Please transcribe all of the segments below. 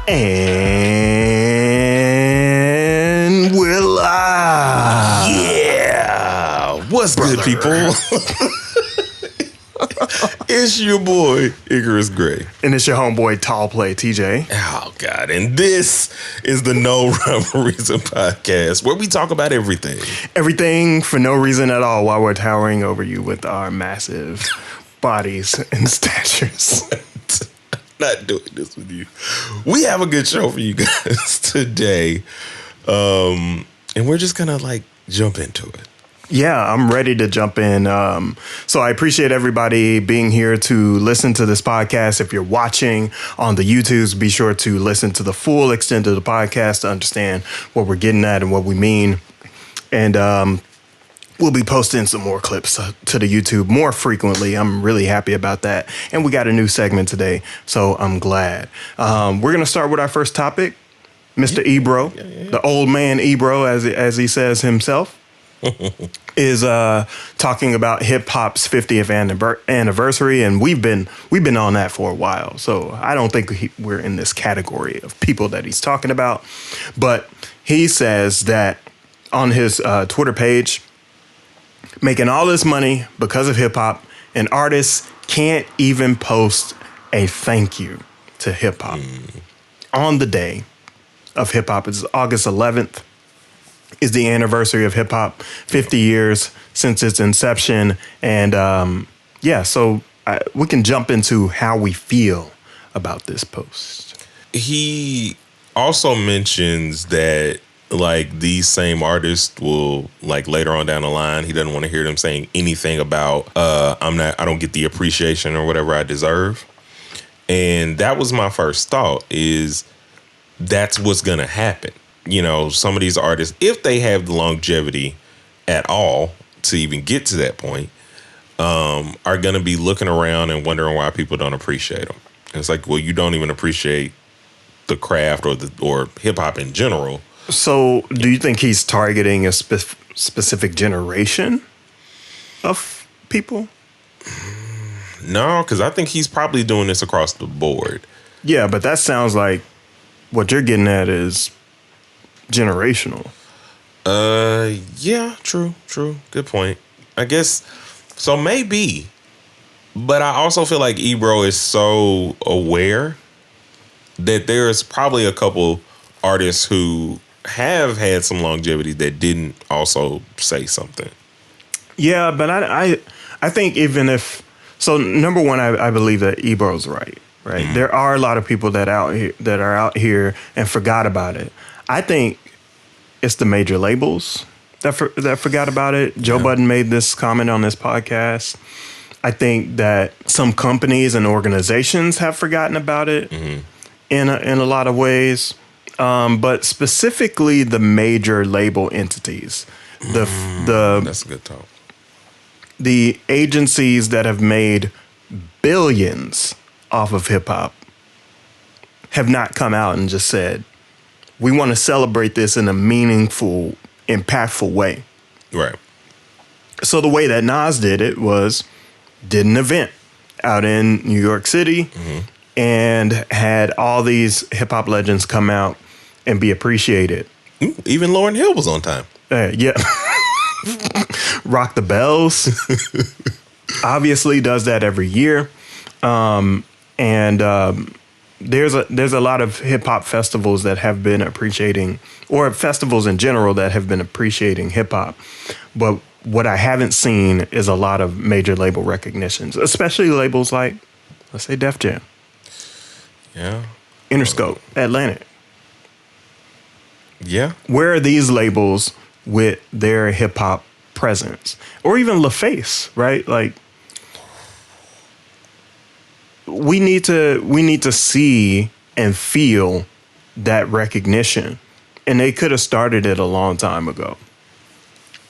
And we're live. Yeah. What's good, people? It's your boy, Icarus Gray. And it's your homeboy, Tall Play, TJ. Oh, God. And this is the No Rhyme or Reason podcast, where we talk about everything. Everything for no reason at all while we're towering over you with our massive bodies and statures. Not doing this with you. We have a good show for you guys today. And we're just going to jump into it. Yeah, I'm ready to jump in. So I appreciate everybody being here to listen to this podcast. If you're watching on the YouTubes, be sure to listen to the full extent of the podcast to understand what we're getting at and what we mean. And we'll be posting some more clips to the YouTube more frequently. I'm really happy about that. And we got a new segment today, so I'm glad. We're going to start with our first topic. Mr. Ebro, the old man Ebro, as he says himself, is talking about hip hop's 50th anniversary, and we've been on that for a while. So I don't think we're in this category of people that he's talking about. But he says that on his Twitter page, making all this money because of hip hop, and artists can't even post a thank you to hip hop on the day of hip hop. It's August 11th. Is the anniversary of hip hop, 50 years since its inception. And so we can jump into how we feel about this post. He also mentions that these same artists will later on down the line, he doesn't want to hear them saying anything about I don't get the appreciation or whatever I deserve. And that was my first thought, is that's what's gonna happen. You know, some of these artists, if they have the longevity at all to even get to that point, are going to be looking around and wondering why people don't appreciate them. And it's well, you don't even appreciate the craft or hip hop in general. So do you think he's targeting a specific generation of people? No, because I think he's probably doing this across the board. Yeah, but that sounds like what you're getting at is generational. Yeah, true. Good point. I guess so, maybe. But I also feel like Ebro is so aware that there's probably a couple artists who have had some longevity that didn't also say something. Yeah, but I think even if so, number one, I believe that Ebro's right. Mm-hmm. There are a lot of people that are out here and forgot about it. I think it's the major labels that forgot about it. Joe Budden made this comment on this podcast. I think that some companies and organizations have forgotten about it in a lot of ways, but specifically the major label entities. That's a good talk. The agencies that have made billions off of hip hop have not come out and just said, we want to celebrate this in a meaningful, impactful way. Right. So the way that Nas did it was did an event out in New York City and had all these hip hop legends come out and be appreciated. Even Lauryn Hill was on time. Yeah. Rock the Bells obviously does that every year. There's a lot of hip hop festivals that have been appreciating, or festivals in general that have been appreciating hip hop. But what I haven't seen is a lot of major label recognitions, especially labels like, let's say, Def Jam. Yeah. Interscope, Atlantic. Yeah. Where are these labels with their hip hop presence? Or even LaFace, right? We need to see and feel that recognition, and they could have started it a long time ago.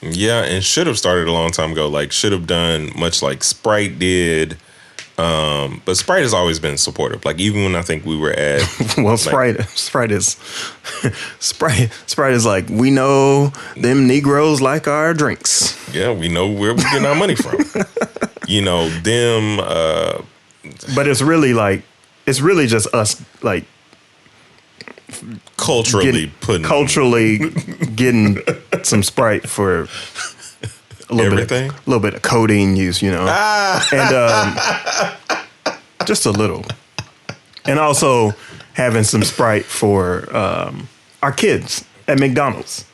Yeah, and should have started a long time ago. Should have done much like Sprite did. But Sprite has always been supportive. Even when I think we were at Sprite is we know them Negroes like our drinks. Yeah, we know where we're getting our money from. Them. But it's really just us culturally getting some Sprite for a little bit of codeine use, and just a little, and also having some Sprite for our kids at McDonald's.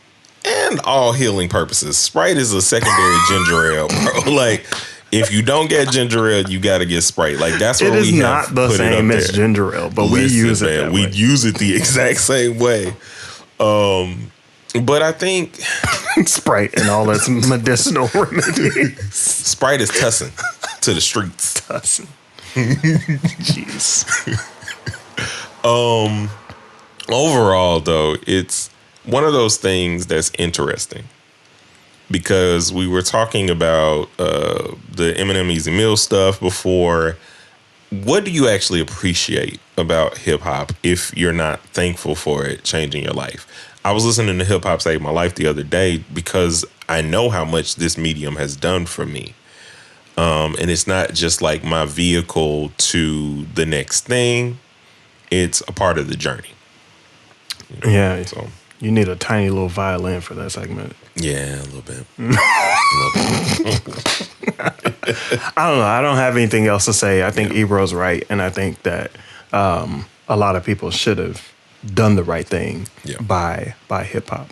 And all healing purposes. Sprite is a secondary ginger ale, bro. Like, if you don't get ginger ale, you got to get Sprite. Like, that's what we have. It is not the same as ginger ale, but we use it that way. We use it the exact same way. But I think Sprite and all its medicinal remedies. Sprite is tussin to the streets. Tussin. Jeez. Overall, though, it's one of those things that's interesting because we were talking about the Eminem Easy Meal stuff before. What do you actually appreciate about hip hop if you're not thankful for it changing your life? I was listening to Hip Hop Saved My Life the other day because I know how much this medium has done for me. And it's not just like my vehicle to the next thing. It's a part of the journey. Yeah. So you need a tiny little violin for that segment. Yeah, a little bit. I don't know. I don't have anything else to say. I think Ebro's right. And I think that a lot of people should have done the right thing by hip hop.